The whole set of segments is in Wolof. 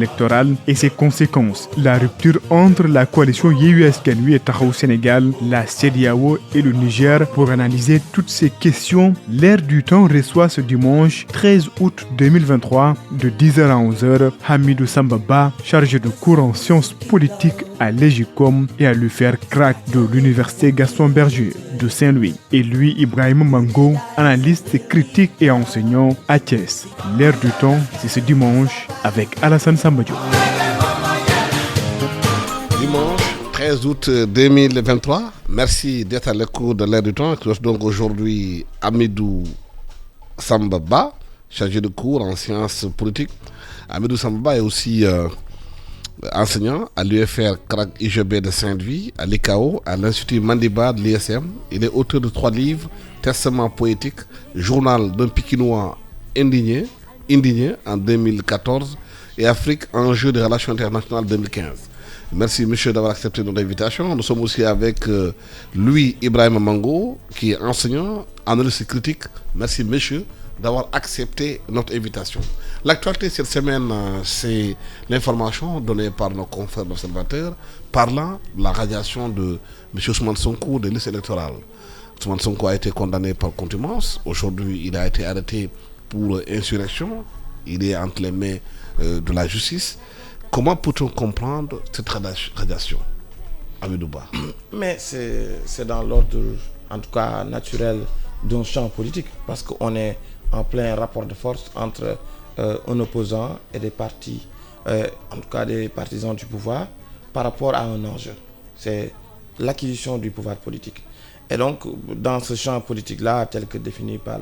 électorale et ses conséquences, la rupture entre la coalition YUSKNU et Tahaou Sénégal, la CEDEAO et le Niger. Pour analyser toutes ces questions, l'Air du temps reçoit ce dimanche 13 août 2023 de 10h à 11h Hamidou Sambaba, chargé de cours en sciences politiques à l'EGICOM et à l'UFR CRAC de l'Université Gaston Berger de Saint-Louis, et lui Ibrahim Mango, analyste critique et enseignant à Thiès. L'Air du temps, c'est ce dimanche avec Alassane Sambadjo. Dimanche 13 août 2023, merci d'être à l'écoute de l'Air du temps. Donc aujourd'hui Hamidou Sambaba, chargé de cours en sciences politiques. Hamidou Sambaba est aussi enseignant à l'UFR CRAC IGB de Saint-Louis, à l'ICAO, à l'Institut Mandiba de l'ISM. Il est auteur de 3 livres, Testament poétique, Journal d'un Pikinois indigné en 2014 et Afrique, enjeux des relations internationales 2015. Merci monsieur d'avoir accepté notre invitation. Nous sommes aussi avec Louis Ibrahim Mango, qui est enseignant, analyste critique. Merci monsieur d'avoir accepté notre invitation. L'actualité cette semaine, c'est l'information donnée par nos confrères d'observateurs parlant de la radiation de M. Ousmane Sonko des listes électorales. Ousmane Sonko a été condamné par contumace. Aujourd'hui, il a été arrêté pour insurrection. Il est entre les mains de la justice. Comment peut-on comprendre cette radiation, Amidouba? Mais c'est dans l'ordre, en tout cas naturel, d'un champ politique, parce qu'on est en plein rapport de force entre un opposant et des partis, en tout cas des partisans du pouvoir, par rapport à un enjeu. C'est l'acquisition du pouvoir politique. Et donc, dans ce champ politique-là, tel que défini par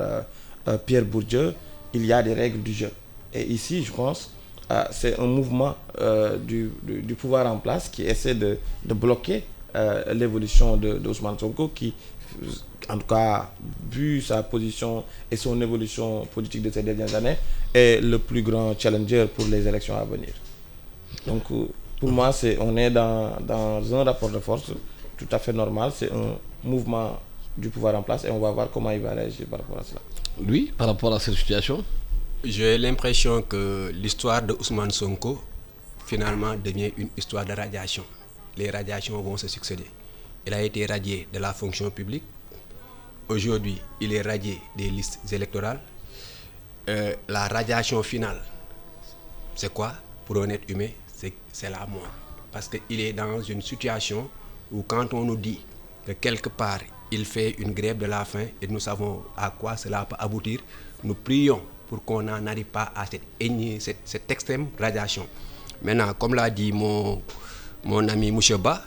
Pierre Bourdieu, il y a des règles du jeu. Et ici, je pense, c'est un mouvement du pouvoir en place qui essaie de bloquer l'évolution d'Ousmane Sonko, qui, en tout cas, vu sa position et son évolution politique de ces dernières années, est le plus grand challenger pour les élections à venir. Donc, pour moi, on est dans un rapport de force tout à fait normal. C'est un mouvement du pouvoir en place et on va voir comment il va réagir par rapport à cela. Lui, par rapport à cette situation, j'ai l'impression que l'histoire de Ousmane Sonko, finalement, devient une histoire de radiation. Les radiations vont se succéder. Il a été radié de la fonction publique. Aujourd'hui, il est radié des listes électorales. La radiation finale, c'est quoi? Pour un être humain, c'est la mort. Parce qu'il est dans une situation où quand on nous dit que quelque part, il fait une grève de la faim et nous savons à quoi cela peut aboutir, nous prions pour qu'on n'en arrive pas à cette extrême radiation. Maintenant, comme l'a dit mon ami Moucheba,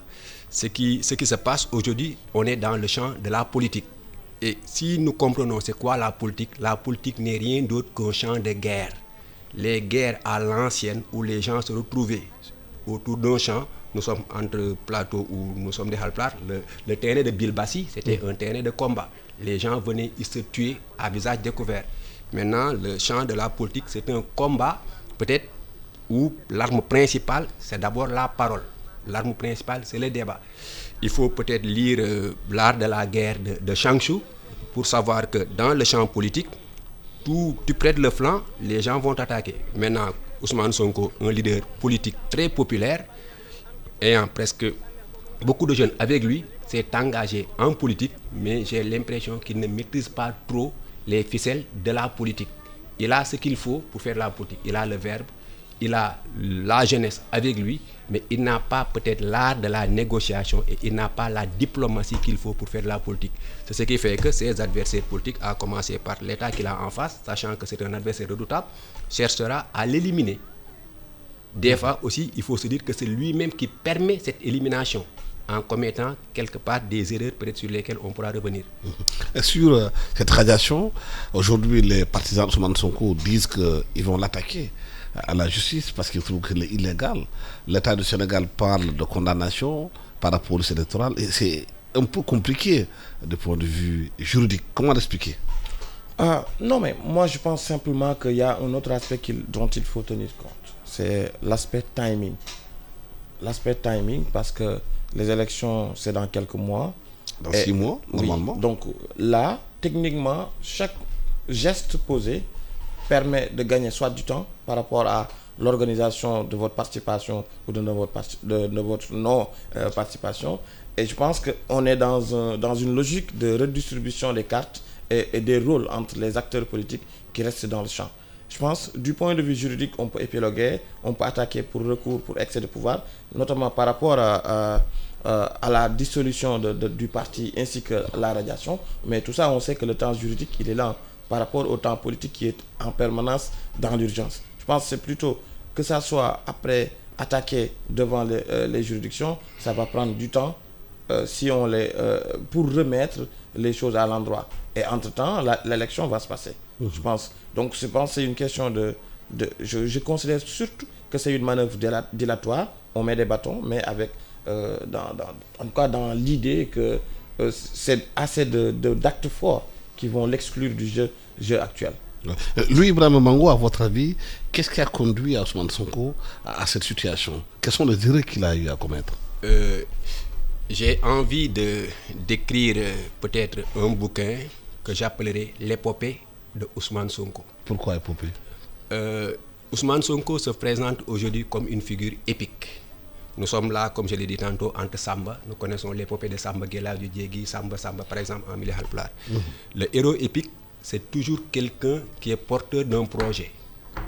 ce qui se passe aujourd'hui, on est dans le champ de la politique. Et si nous comprenons c'est quoi la politique n'est rien d'autre qu'un champ de guerre. Les guerres à l'ancienne où les gens se retrouvaient autour d'un champ, nous sommes entre plateaux où nous sommes des halplats, le terrain de Bilbassi, c'était un terrain de combat. Les gens venaient, ils se tuaient à visage découvert. Maintenant, le champ de la politique, c'est un combat, peut-être, où l'arme principale, c'est d'abord la parole. L'arme principale, c'est le débat. Il faut peut-être lire l'art de la guerre de Changshu pour savoir que dans le champ politique, tu prêtes le flanc, les gens vont t'attaquer. Maintenant, Ousmane Sonko, un leader politique très populaire, ayant presque beaucoup de jeunes avec lui, s'est engagé en politique, mais j'ai l'impression qu'il ne maîtrise pas trop les ficelles de la politique. Il a ce qu'il faut pour faire la politique. Il a le verbe, il a la jeunesse avec lui, mais il n'a pas peut-être l'art de la négociation et il n'a pas la diplomatie qu'il faut pour faire de la politique. C'est ce qui fait que ses adversaires politiques, à commencer par l'État qu'il a en face, sachant que c'est un adversaire redoutable, cherchera à l'éliminer. Des fois aussi, il faut se dire que c'est lui-même qui permet cette élimination en commettant quelque part des erreurs peut-être sur lesquelles on pourra revenir. Et sur cette radiation, aujourd'hui les partisans de Ousmane Sonko disent qu'ils vont l'attaquer à la justice parce qu'ils trouvent qu'il est illégal. L'État du Sénégal parle de condamnation par rapport aux électorales et c'est un peu compliqué du point de vue juridique. Comment l'expliquer? Non, mais moi je pense simplement qu'il y a un autre aspect dont il faut tenir compte. C'est l'aspect timing. L'aspect timing parce que les élections, c'est dans quelques mois. Dans 6 mois, normalement. Oui, donc là, techniquement, chaque geste posé permet de gagner soit du temps par rapport à l'organisation de votre participation ou de votre non-participation. Et je pense qu'on est dans une logique de redistribution des cartes et des rôles entre les acteurs politiques qui restent dans le champ. Je pense, du point de vue juridique, on peut épiloguer, on peut attaquer pour recours, pour excès de pouvoir, notamment par rapport à la dissolution du parti ainsi que la radiation. Mais tout ça, on sait que le temps juridique, il est là par rapport au temps politique qui est en permanence dans l'urgence. Je pense que c'est plutôt que ça soit après attaquer devant les juridictions, ça va prendre du temps pour remettre les choses à l'endroit. Et entre-temps, l'élection va se passer, je pense. Donc, je pense que c'est une question je considère surtout que c'est une manœuvre dilatoire. On met des bâtons, mais avec, en tout cas, dans l'idée que c'est assez d'actes forts qui vont l'exclure du jeu actuel. Louis Ibrahima Mango, à votre avis, qu'est-ce qui a conduit Ousmane Sonko à cette situation? Quels sont les erreurs qu'il a eu à commettre? J'ai envie de d'écrire peut-être un bouquin que j'appellerai l'épopée de Ousmane Sonko. Pourquoi épopée? Ousmane Sonko se présente aujourd'hui comme une figure épique. Nous sommes là, comme je l'ai dit tantôt, entre Samba. Nous connaissons l'épopée de Samba Guela, du Diégui, Samba, par exemple, en milieu halpulaar. Le héros épique, c'est toujours quelqu'un qui est porteur d'un projet.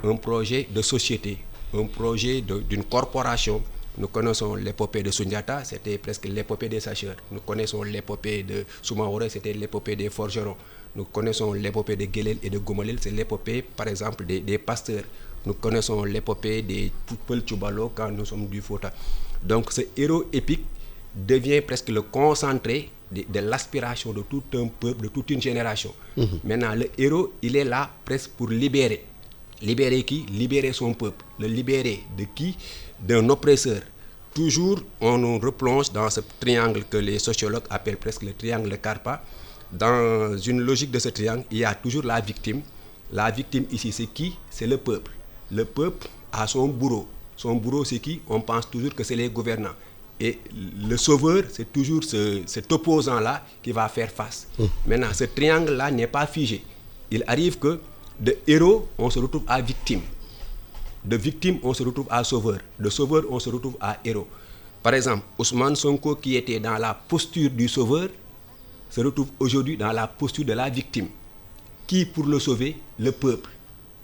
Un projet de société, un projet d'une corporation. Nous connaissons l'épopée de Sundiata, c'était presque l'épopée des sacheurs. Nous connaissons l'épopée de Soumaoro, c'était l'épopée des forgerons. Nous connaissons l'épopée de Guelel et de Gomalil, c'est l'épopée, par exemple, des pasteurs. Nous connaissons l'épopée des Poupel Tchoubalo quand nous sommes du Fouta. Donc ce héros épique devient presque le concentré de l'aspiration de tout un peuple, de toute une génération. Maintenant, le héros, il est là presque pour libérer. Libérer qui? Libérer son peuple. Le libérer de qui? D'un oppresseur. Toujours, on nous replonge dans ce triangle que les sociologues appellent presque le triangle de Karpa. Dans une logique de ce triangle, il y a toujours la victime. La victime ici, c'est qui? C'est le peuple. Le peuple a son bourreau. Son bourreau, c'est qui? On pense toujours que c'est les gouvernants. Et le sauveur, c'est toujours cet opposant-là qui va faire face. Maintenant, ce triangle-là n'est pas figé. Il arrive que de héros, on se retrouve à victime. De victime, on se retrouve à sauveur. De sauveur, on se retrouve à héros. Par exemple, Ousmane Sonko, qui était dans la posture du sauveur, se retrouve aujourd'hui dans la posture de la victime. Qui pour le sauver? Le peuple.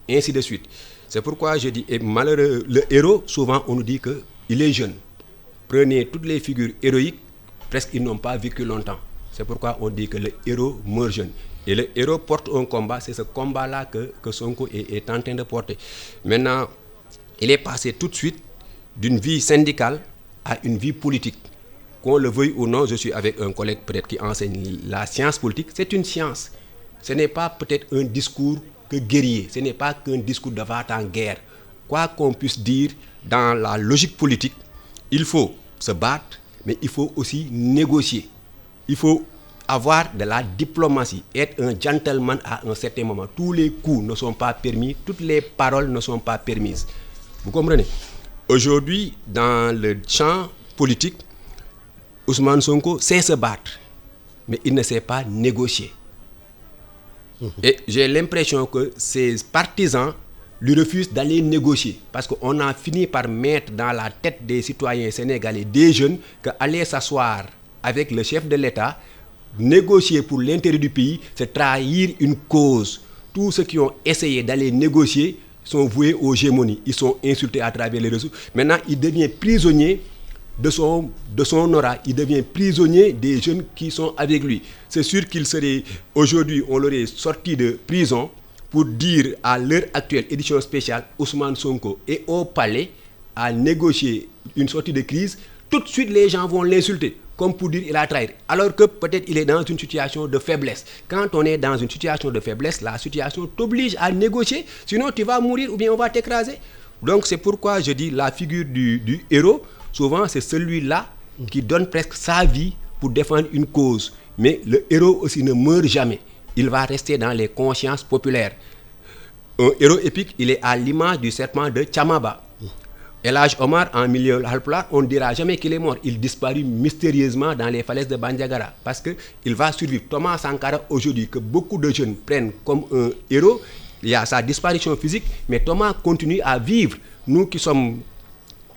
Et ainsi de suite. C'est pourquoi je dis, et malheureux, le héros, souvent on nous dit qu'il est jeune. Prenez toutes les figures héroïques, presque ils n'ont pas vécu longtemps. C'est pourquoi on dit que le héros meurt jeune. Et le héros porte un combat, c'est ce combat-là que Sonko est en train de porter. Maintenant, il est passé tout de suite d'une vie syndicale à une vie politique. Qu'on le veuille ou non, je suis avec un collègue peut-être qui enseigne la science politique. C'est une science. Ce n'est pas peut-être un discours que guerrier. Ce n'est pas qu'un discours de va-t-en-guerre. Quoi qu'on puisse dire, dans la logique politique, il faut se battre, mais il faut aussi négocier. Il faut avoir de la diplomatie, être un gentleman à un certain moment. Tous les coups ne sont pas permis, toutes les paroles ne sont pas permises. Vous comprenez? Aujourd'hui, dans le champ politique, Ousmane Sonko sait se battre, mais il ne sait pas négocier. Et j'ai l'impression que ses partisans lui refusent d'aller négocier. Parce qu'on a fini par mettre dans la tête des citoyens sénégalais, des jeunes, qu'aller s'asseoir avec le chef de l'État, négocier pour l'intérêt du pays, c'est trahir une cause. Tous ceux qui ont essayé d'aller négocier sont voués aux gémonies. Ils sont insultés à travers les réseaux. Maintenant, il devient prisonnier de son aura. Il devient prisonnier des jeunes qui sont avec lui. C'est sûr qu'il serait, aujourd'hui, on l'aurait sorti de prison pour dire à l'heure actuelle, édition spéciale, Ousmane Sonko est au palais à négocier une sortie de crise. Tout de suite, les gens vont l'insulter, comme pour dire qu'il a trahi. Alors que peut-être il est dans une situation de faiblesse. Quand on est dans une situation de faiblesse, la situation t'oblige à négocier, sinon tu vas mourir ou bien on va t'écraser. Donc c'est pourquoi je dis la figure du héros, souvent c'est celui-là qui donne presque sa vie pour défendre une cause. Mais le héros aussi ne meurt jamais. Il va rester dans les consciences populaires. Un héros épique, il est à l'image du serpent de Tchamaba. El Hadj Omar, en milieu halpulaar, on ne dira jamais qu'il est mort. Il disparut mystérieusement dans les falaises de Bandiagara parce qu'il va survivre. Thomas Sankara, aujourd'hui, que beaucoup de jeunes prennent comme un héros, il y a sa disparition physique, mais Thomas continue à vivre. Nous qui sommes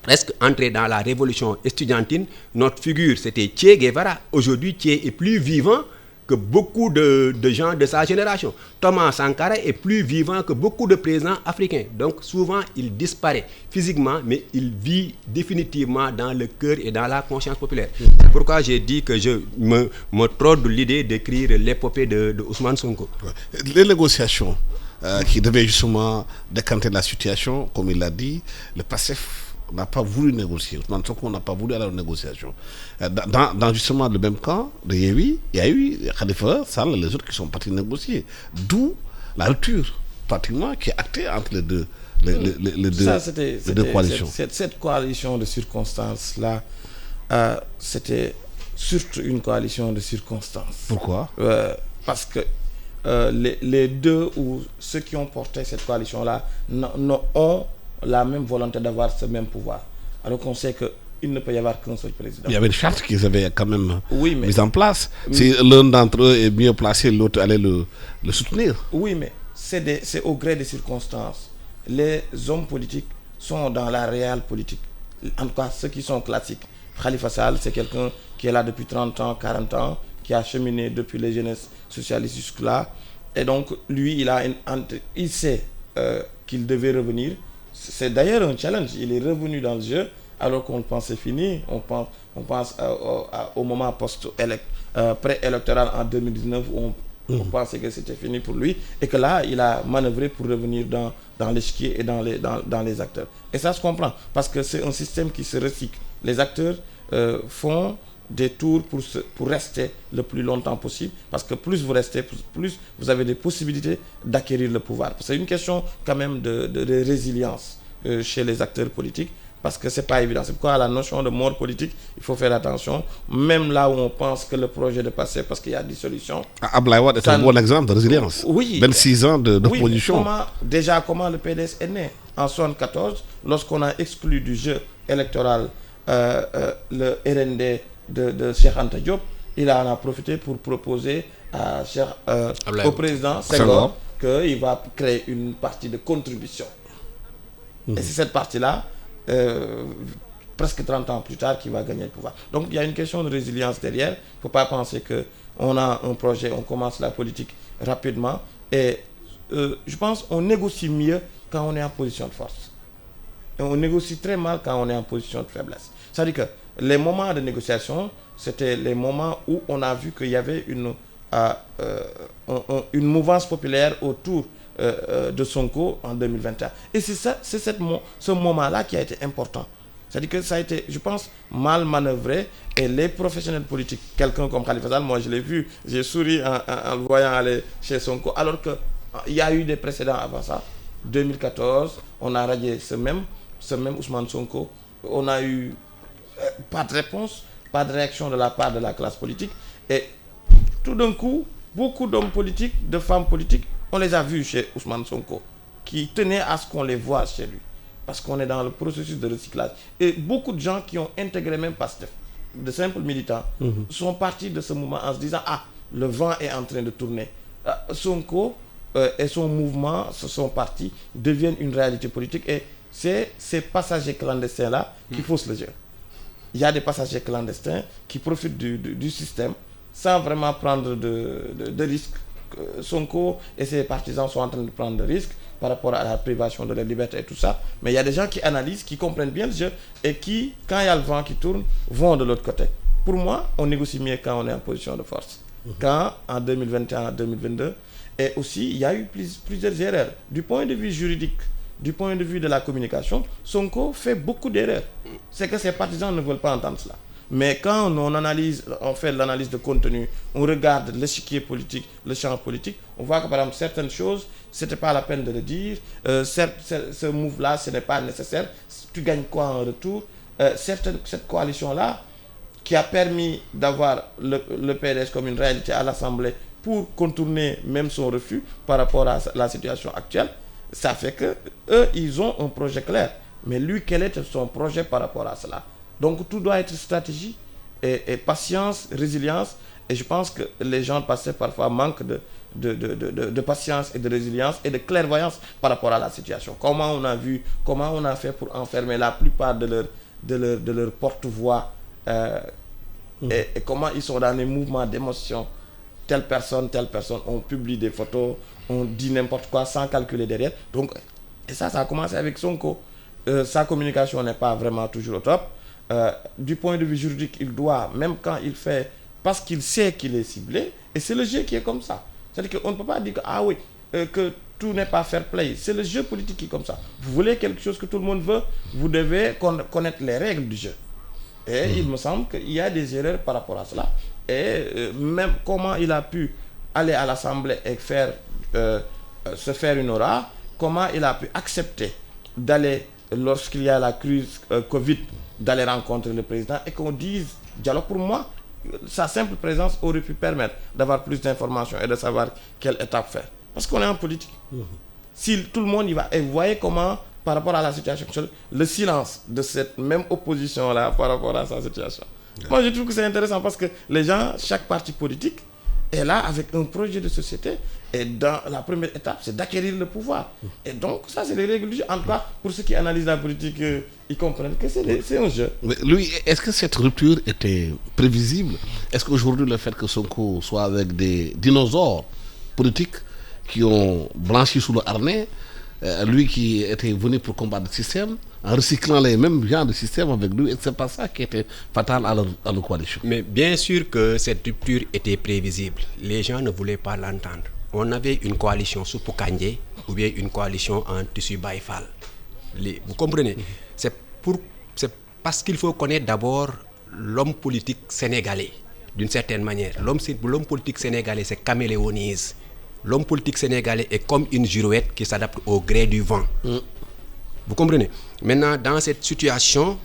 presque entrés dans la révolution estudiantine, notre figure c'était Che Guevara. Aujourd'hui, Che est plus vivant que beaucoup de gens de sa génération. Thomas Sankara est plus vivant que beaucoup de présidents africains. Donc souvent, il disparaît physiquement, mais il vit définitivement dans le cœur et dans la conscience populaire. C'est pourquoi j'ai dit que je me trône l'idée d'écrire l'épopée de Ousmane Sonko. Les négociations qui devaient justement décanter la situation, comme il l'a dit, le PASTEF n'a pas voulu négocier. Ousmane Sonko n'a pas voulu aller aux négociations. Dans justement le même camp de Yewwi, il y a eu Khalifa Sall et les autres qui sont partis négocier. D'où la rupture, pratiquement, qui est actée entre les deux, les deux coalitions. Cette coalition de circonstances-là, c'était surtout une coalition de circonstances. Pourquoi? Parce que les deux ou ceux qui ont porté cette coalition-là ont la même volonté d'avoir ce même pouvoir. Alors qu'on sait qu'il ne peut y avoir qu'un seul président. Il y avait une charte qu'ils avaient quand même mise en place. Si l'un d'entre eux est mieux placé, l'autre allait le soutenir. Oui, mais c'est au gré des circonstances. Les hommes politiques sont dans la réelle politique. En tout cas, ceux qui sont classiques. Khalifa Sall, c'est quelqu'un qui est là depuis 30 ans, 40 ans, qui a cheminé depuis les jeunesses socialistes jusque-là. Et donc, lui, il sait qu'il devait revenir. C'est d'ailleurs un challenge. Il est revenu dans le jeu alors qu'on le pensait fini. On pense au moment pré-électoral en 2019 où on pensait que c'était fini pour lui et que là, il a manœuvré pour revenir dans l'échiquier et dans les acteurs. Et ça se comprend parce que c'est un système qui se recycle. Les acteurs font des tours pour rester le plus longtemps possible parce que plus vous restez, plus vous avez des possibilités d'acquérir le pouvoir. C'est une question quand même de résilience chez les acteurs politiques parce que c'est pas évident. C'est pourquoi à la notion de mort politique, il faut faire attention. Même là où on pense que le projet de passer parce qu'il y a dissolution. Abdoulaye Wade est un bon exemple de résilience. Oui. 26 ans d'opposition. Oui, comment le PDS est né en 1974 lorsqu'on a exclu du jeu électoral le RND de Cheikh Anta Diop, il en a profité pour proposer au président Senghor qu'il va créer une partie de contribution. Et c'est cette partie-là, presque 30 ans plus tard, qui va gagner le pouvoir. Donc il y a une question de résilience derrière. Il ne faut pas penser qu'on a un projet, on commence la politique rapidement. Et je pense qu'on négocie mieux quand on est en position de force. Et on négocie très mal quand on est en position de faiblesse. C'est-à-dire que les moments de négociation, c'était les moments où on a vu qu'il y avait une mouvance populaire autour de Sonko en 2021. Et c'est ce moment-là qui a été important. C'est-à-dire que ça a été, je pense, mal manœuvré. Et les professionnels politiques, quelqu'un comme Khalifa Sall, moi je l'ai vu, j'ai souri en le voyant aller chez Sonko, alors qu'il y a eu des précédents avant ça. 2014, on a radié ce même Ousmane Sonko. On a eu pas de réponse, pas de réaction de la part de la classe politique. Et tout d'un coup, beaucoup d'hommes politiques, de femmes politiques, on les a vus chez Ousmane Sonko, qui tenaient à ce qu'on les voit chez lui. Parce qu'on est dans le processus de recyclage. Et beaucoup de gens qui ont intégré même PASTEF, de simples militants, sont partis de ce mouvement en se disant « Ah, le vent est en train de tourner. » Sonko et son mouvement, son parti, deviennent une réalité politique. Et c'est ces passagers clandestins-là qui faussent le jeu. Il y a des passagers clandestins qui profitent du système sans vraiment prendre de risques. Sonko et ses partisans sont en train de prendre des risques par rapport à la privation de la liberté et tout ça. Mais il y a des gens qui analysent, qui comprennent bien le jeu et qui, quand il y a le vent qui tourne, vont de l'autre côté. Pour moi, on négocie mieux quand on est en position de force. Quand, en 2021, 2022, et aussi, il y a eu plusieurs erreurs. Du point de vue juridique, du point de vue de la communication, Sonko fait beaucoup d'erreurs. C'est que ses partisans ne veulent pas entendre cela. Mais quand on fait l'analyse de contenu, on regarde l'échiquier politique, le champ politique, on voit que par exemple certaines choses, ce n'était pas la peine de le dire, ce move-là, ce n'est pas nécessaire, tu gagnes quoi en retour? Cette coalition-là, qui a permis d'avoir le PDS comme une réalité à l'Assemblée pour contourner même son refus par rapport à la situation actuelle, ça fait que eux, ils ont un projet clair. Mais lui, quel est son projet par rapport à cela? Donc tout doit être stratégie et patience, résilience. Et je pense que les gens passés parfois manquent de patience et de résilience et de clairvoyance par rapport à la situation. Comment on a fait pour enfermer la plupart de leur porte-voix et comment ils sont dans les mouvements d'émotion. Telle personne, on publie des photos, on dit n'importe quoi sans calculer derrière. Donc, et ça a commencé avec Sonko. Sa communication n'est pas vraiment toujours au top. Du point de vue juridique, il doit, même quand il fait, parce qu'il sait qu'il est ciblé, et c'est le jeu qui est comme ça. C'est-à-dire qu'on ne peut pas dire que tout n'est pas fair play. C'est le jeu politique qui est comme ça. Vous voulez quelque chose que tout le monde veut, vous devez connaître les règles du jeu. Et il me semble qu'il y a des erreurs par rapport à cela. Et même comment il a pu aller à l'Assemblée et se faire une aura, comment il a pu accepter d'aller, lorsqu'il y a la crise Covid, d'aller rencontrer le président et qu'on dise dialogue. Pour moi, sa simple présence aurait pu permettre d'avoir plus d'informations et de savoir quelle étape faire. Parce qu'on est en politique. Si tout le monde y va, et vous voyez comment, par rapport à la situation actuelle, le silence de cette même opposition-là par rapport à sa situation. Moi, je trouve que c'est intéressant parce que les gens, chaque parti politique est là avec un projet de société et dans la première étape, c'est d'acquérir le pouvoir. Et donc, ça, c'est les règles du jeu. En tout cas, pour ceux qui analysent la politique, ils comprennent que c'est un jeu. Mais lui, est-ce que cette rupture était prévisible? Est-ce qu'aujourd'hui, le fait que Sonko soit avec des dinosaures politiques qui ont blanchi sous le harnais, lui qui était venu pour combattre le système, en recyclant les mêmes genres de système avec lui, et c'est pas ça qui était fatal à leur coalition. Mais bien sûr que cette rupture était prévisible. Les gens ne voulaient pas l'entendre. On avait une coalition sous Poukandje ou bien une coalition en tissu Baïfal. Vous comprenez? C'est parce qu'il faut connaître d'abord l'homme politique sénégalais, d'une certaine manière. L'homme politique sénégalais, c'est caméléonise. L'homme politique sénégalais est comme une girouette qui s'adapte au gré du vent. Vous comprenez? Maintenant, dans cette situation,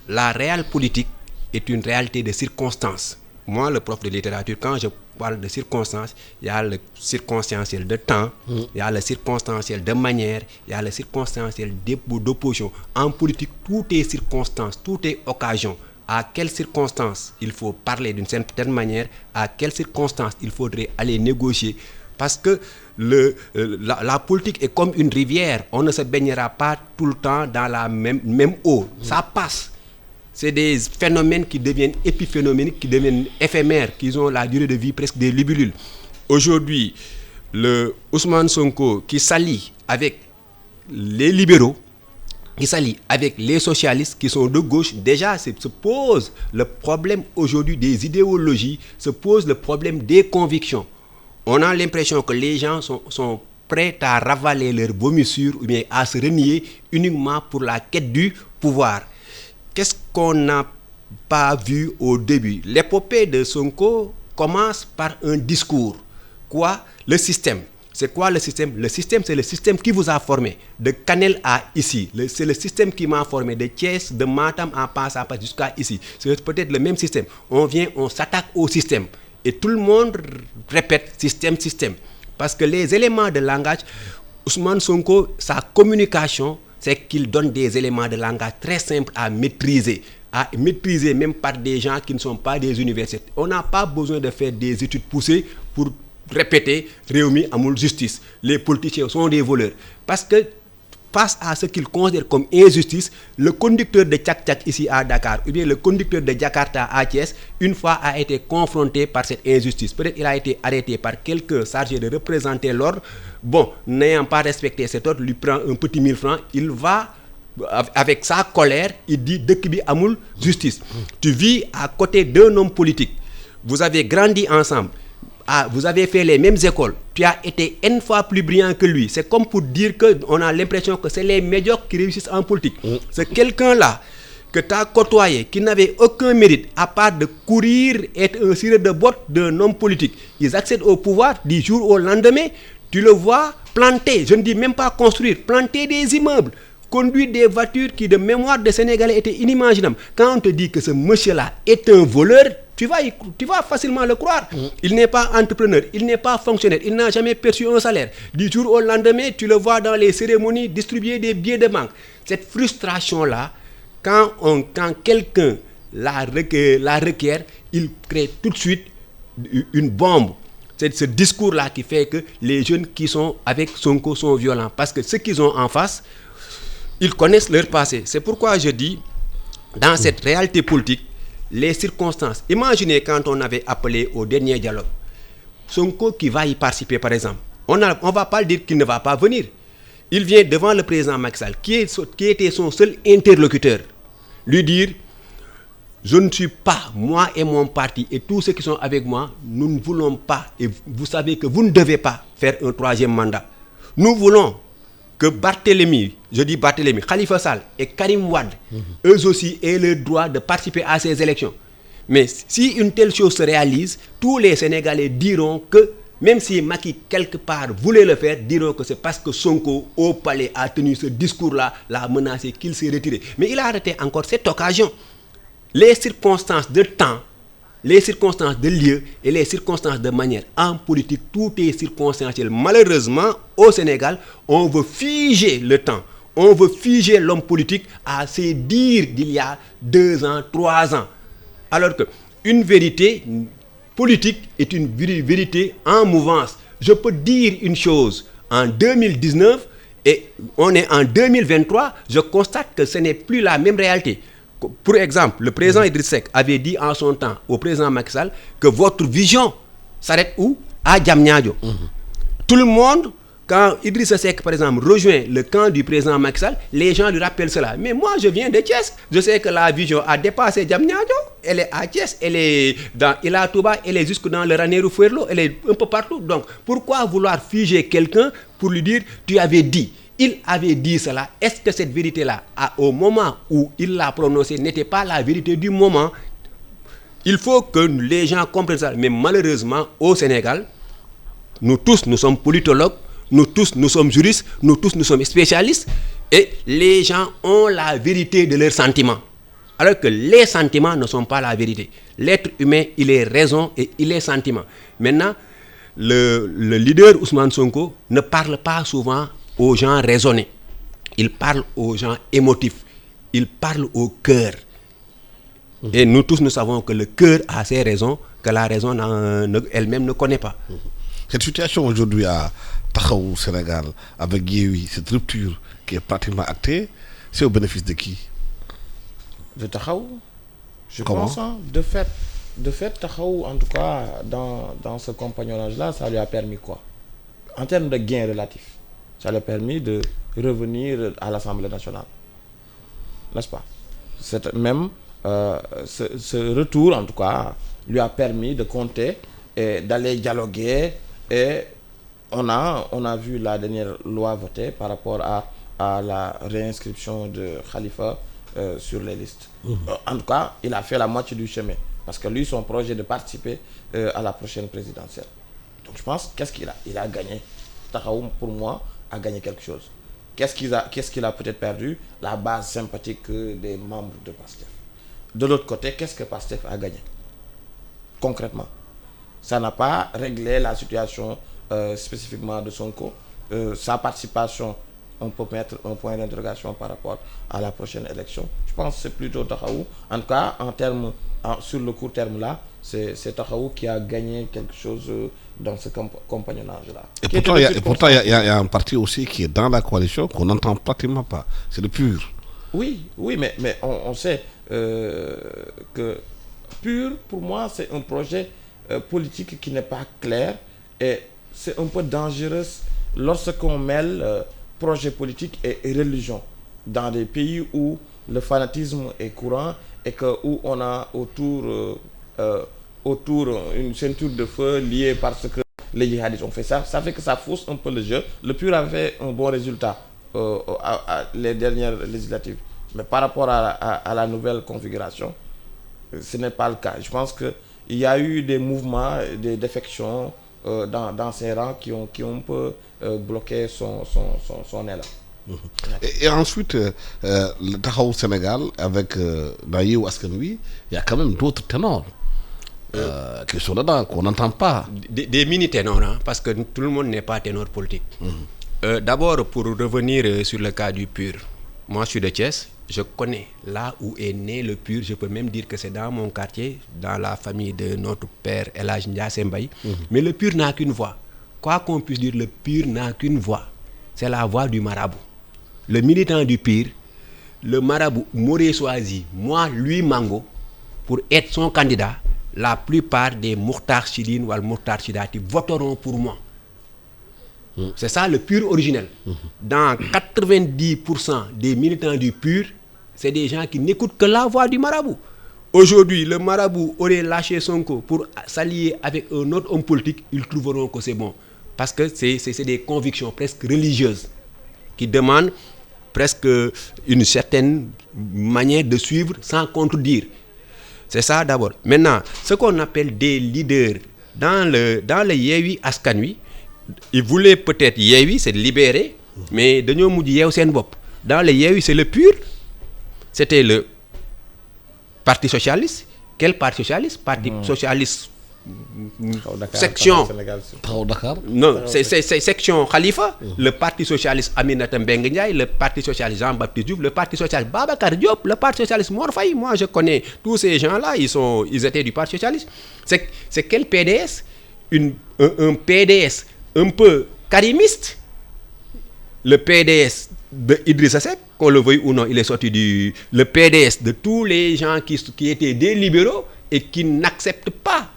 la réelle politique est une réalité de circonstances. Moi, le prof de littérature, quand je parle de circonstances, il y a le circonstanciel de temps, il y a le circonstanciel de manière, il y a le circonstanciel d'opposition. En politique, tout est circonstance, tout est occasion. À quelles circonstances il faut parler d'une certaine manière, à quelles circonstances il faudrait aller négocier. Parce que la politique est comme une rivière. On ne se baignera pas tout le temps dans la même eau. Ça passe. C'est des phénomènes qui deviennent épiphénoméniques, qui deviennent éphémères, qui ont la durée de vie presque des libules. Aujourd'hui, le Ousmane Sonko qui s'allie avec les libéraux, qui s'allie avec les socialistes qui sont de gauche, déjà se pose le problème aujourd'hui des idéologies, se pose le problème des convictions. On a l'impression que les gens sont prêts à ravaler leurs vomissures ou bien à se renier uniquement pour la quête du pouvoir. Qu'est-ce qu'on n'a pas vu au début? L'épopée de Sonko commence par un discours. Quoi? Le système. C'est quoi le système? Le système, c'est le système qui vous a formé. De Kanel à ici. C'est le système qui m'a formé. De Thiès, de Matam en passant jusqu'à ici. C'est peut-être le même système. On vient, on s'attaque au système. Et tout le monde répète système. Parce que les éléments de langage, Ousmane Sonko, sa communication, c'est qu'il donne des éléments de langage très simples à maîtriser même par des gens qui ne sont pas des universités. On n'a pas besoin de faire des études poussées pour répéter Réumi Amoul justice. Les politiciens sont des voleurs. Parce que face à ce qu'ils considèrent comme injustice, le conducteur de Tchak-Tchak ici à Dakar, ou bien le conducteur de Jakarta à Thiès, une fois a été confronté par cette injustice. Peut-être qu'il a été arrêté par quelqu'un chargé de représenter l'ordre. Bon, n'ayant pas respecté cet ordre, lui prend un petit 1000 francs, il va, avec sa colère, il dit « Dekibi Amoul, justice ». Tu vis à côté d'un homme politique. Vous avez grandi ensemble. Vous avez fait les mêmes écoles, tu as été N fois plus brillant que lui. C'est comme pour dire qu'on a l'impression que c'est les médiocres qui réussissent en politique. C'est quelqu'un-là que tu as côtoyé, qui n'avait aucun mérite, à part de courir, être un ciré de bottes d'un homme politique. Ils accèdent au pouvoir du jour au lendemain, tu le vois planter, je ne dis même pas construire, planter des immeubles, conduire des voitures qui de mémoire de Sénégalais étaient inimaginables. Quand on te dit que ce monsieur-là est un voleur, tu vas facilement le croire. Il n'est pas entrepreneur, il n'est pas fonctionnaire, il n'a jamais perçu un salaire. Du jour au lendemain, tu le vois dans les cérémonies distribuer des billets de banque. Cette frustration-là, quand quelqu'un la requiert, il crée tout de suite une bombe. C'est ce discours-là qui fait que les jeunes qui sont avec Sonko sont violents. Parce que ceux qu'ils ont en face, ils connaissent leur passé. C'est pourquoi je dis, dans cette réalité politique, les circonstances. Imaginez quand on avait appelé au dernier dialogue, Sonko qui va y participer par exemple. On ne va pas dire qu'il ne va pas venir. Il vient devant le président Macky Sall, qui était son seul interlocuteur, lui dire, je ne suis pas, moi et mon parti et tous ceux qui sont avec moi, nous ne voulons pas, et vous savez que vous ne devez pas faire un troisième mandat. Nous voulons que Barthélémy, Khalifa Sall et Karim Wade, eux aussi aient le droit de participer à ces élections. Mais si une telle chose se réalise, tous les Sénégalais diront que, même si Macky quelque part voulait le faire, diront que c'est parce que Sonko au palais a tenu ce discours-là, l'a menacé, qu'il s'est retiré. Mais il a arrêté encore cette occasion. Les circonstances de temps, les circonstances de lieu et les circonstances de manière. En politique, tout est circonstanciel. Malheureusement, au Sénégal, on veut figer le temps. On veut figer l'homme politique à ses dires d'il y a 2 ans, 3 ans. Alors qu'une vérité politique est une vérité en mouvance. Je peux dire une chose en 2019 et on est en 2023, je constate que ce n'est plus la même réalité. Pour exemple, le président Idriss Seck avait dit en son temps au président Macky Sall que votre vision s'arrête où? À Diamniadio. Tout le monde, quand Idriss Seck par exemple rejoint le camp du président Macky Sall, les gens lui rappellent cela. Mais moi je viens de Thiès, je sais que la vision a dépassé Diamniadio, elle est à Thiès, elle est dans Ila Touba, elle est jusque dans le Ranérou Fouerlo, elle est un peu partout. Donc pourquoi vouloir figer quelqu'un pour lui dire tu avais dit? Il avait dit cela. Est-ce que cette vérité-là, au moment où il l'a prononcée, n'était pas la vérité du moment? Il faut que les gens comprennent ça. Mais malheureusement, au Sénégal, nous tous, nous sommes politologues, nous tous, nous sommes juristes, nous tous, nous sommes spécialistes, et les gens ont la vérité de leurs sentiments. Alors que les sentiments ne sont pas la vérité. L'être humain, il est raison et il est sentiment. Maintenant, le leader Ousmane Sonko ne parle pas souvent aux gens raisonnés, il parle aux gens émotifs, il parle au cœur. Et nous tous, nous savons que le cœur a ses raisons, que la raison elle-même ne connaît pas. Cette situation aujourd'hui à Taxawu Sénégal, avec Yewwi, cette rupture qui est pratiquement actée, c'est au bénéfice de qui? De Taxawu. Je Comment? pense, de fait, Taxawu, en tout cas, dans ce compagnonnage-là, ça lui a permis quoi? En termes de gains relatifs, ça lui a permis de revenir à l'Assemblée nationale. N'est-ce pas? Ce retour, en tout cas, lui a permis de compter et d'aller dialoguer. Et on a vu la dernière loi votée par rapport à la réinscription de Khalifa sur les listes. En tout cas, il a fait la moitié du chemin. Parce que lui, son projet de participer à la prochaine présidentielle. Donc je pense, qu'est-ce qu'il a? Il a gagné. Taxawu, pour moi, a gagné quelque chose. Qu'est-ce qu'il a peut-être perdu? La base sympathique des membres de PASTEF. De l'autre côté, qu'est-ce que PASTEF a gagné? Concrètement, ça n'a pas réglé la situation spécifiquement de Sonko. Sa participation, on peut mettre un point d'interrogation par rapport à la prochaine élection. Je pense que c'est plutôt Taxawu. En tout cas, sur le court terme là, c'est Taxawu qui a gagné quelque chose dans ce compagnonnage-là. Et pourtant, il y a un parti aussi qui est dans la coalition qu'on n'entend pratiquement pas. C'est le PUR. Oui, mais on sait que PUR, pour moi, c'est un projet politique qui n'est pas clair et c'est un peu dangereux lorsqu'on mêle projet politique et religion dans des pays où le fanatisme est courant et où on a autour une ceinture de feu liée parce que les djihadistes ont fait ça. Ça fait que ça fausse un peu le jeu. Le PUR avait un bon résultat à les dernières législatives. Mais par rapport à la nouvelle configuration, ce n'est pas le cas. Je pense qu'il y a eu des mouvements, des défections dans ses rangs qui ont un peu bloqué son élan. Et ensuite, le Taxawu Sénégal, avec dans Yewwi Askan Wi, il y a quand même d'autres ténors qui sont dedans, qu'on n'entend pas. Des mini-ténors, hein, parce que tout le monde n'est pas ténor politique. D'abord, pour revenir sur le cas du PUR, moi je suis de Thiès, je connais là où est né le PUR. Je peux même dire que c'est dans mon quartier, dans la famille de notre père El Hadj Ndiassé Mbaye. Mais le PUR n'a qu'une voix. Quoi qu'on puisse dire, le PUR n'a qu'une voix. C'est la voix du marabout. Le militant du PUR, le marabout m'aurait choisi, moi, lui, Mango, pour être son candidat. La plupart des Mokhtar Chidine ou Mokhtar Chidati voteront pour moi. C'est ça le PUR originel. Dans 90% des militants du PUR, c'est des gens qui n'écoutent que la voix du marabout. Aujourd'hui, le marabout aurait lâché Sonko pour s'allier avec un autre homme politique, ils trouveront que c'est bon. Parce que c'est des convictions presque religieuses qui demandent presque une certaine manière de suivre sans contredire. C'est ça d'abord. Maintenant, ce qu'on appelle des leaders dans le Yewwi Askan Wi, ils voulaient peut-être Yewwi, c'est de libérer, mais dañoo mujj yeew seen bopp. Dans le Yewwi, c'est le PUR. C'était le Parti socialiste. Quel parti socialiste? Parti socialiste section Taxawu Dakar. non c'est section Khalifa, le parti socialiste Aminata Mbengue Ndiaye, le parti socialiste Jean-Baptiste Diouf, le parti socialiste Babacar Diop, le parti socialiste Mor Faye. Moi je connais tous ces gens-là, ils étaient du parti socialiste. C'est quel PDS? Un PDS un peu karimiste. Le PDS de Idrissa Seck, qu'on le veuille ou non, il est sorti le PDS de tous les gens qui étaient des libéraux et qui n'acceptent pas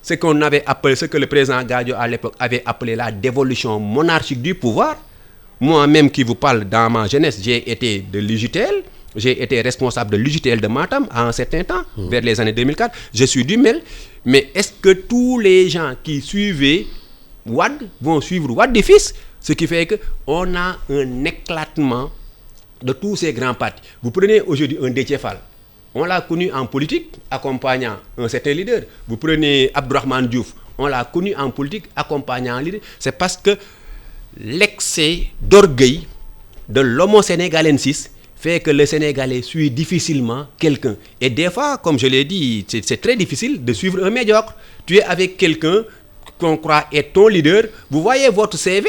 ce qu'on avait appelé, ce que le président Gadio à l'époque avait appelé la dévolution monarchique du pouvoir. Moi-même qui vous parle, dans ma jeunesse, j'ai été de l'UJTL, j'ai été responsable de l'UJTL de Matam à un certain temps, vers les années 2004, je suis du MEL, mais est-ce que tous les gens qui suivaient Wade vont suivre Wade fils? Ce qui fait qu'on a un éclatement de tous ces grands partis. Vous prenez aujourd'hui un Déthié Fall. On l'a connu en politique, accompagnant un certain leader. Vous prenez Abdourahmane Diouf, on l'a connu en politique, accompagnant un leader. C'est parce que l'excès d'orgueil de l'homo sénégalensis fait que le Sénégalais suit difficilement quelqu'un. Et des fois, comme je l'ai dit, c'est très difficile de suivre un médiocre. Tu es avec quelqu'un qu'on croit être ton leader, vous voyez votre CV,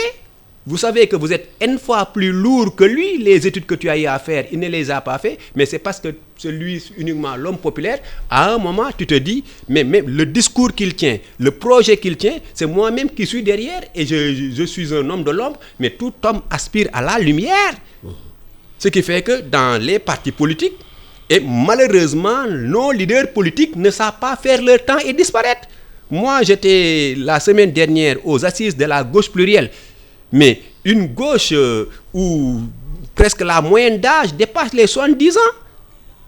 vous savez que vous êtes N fois plus lourd que lui, les études que tu as eu à faire, il ne les a pas fait, mais c'est parce que c'est lui uniquement l'homme populaire. À un moment, tu te dis, mais même le discours qu'il tient, le projet qu'il tient, c'est moi-même qui suis derrière et je suis un homme de l'ombre, mais tout homme aspire à la lumière. Ce qui fait que dans les partis politiques, et malheureusement, nos leaders politiques ne savent pas faire leur temps et disparaître. Moi, j'étais la semaine dernière aux assises de la gauche plurielle. Mais une gauche où presque la moyenne d'âge dépasse les 70 ans.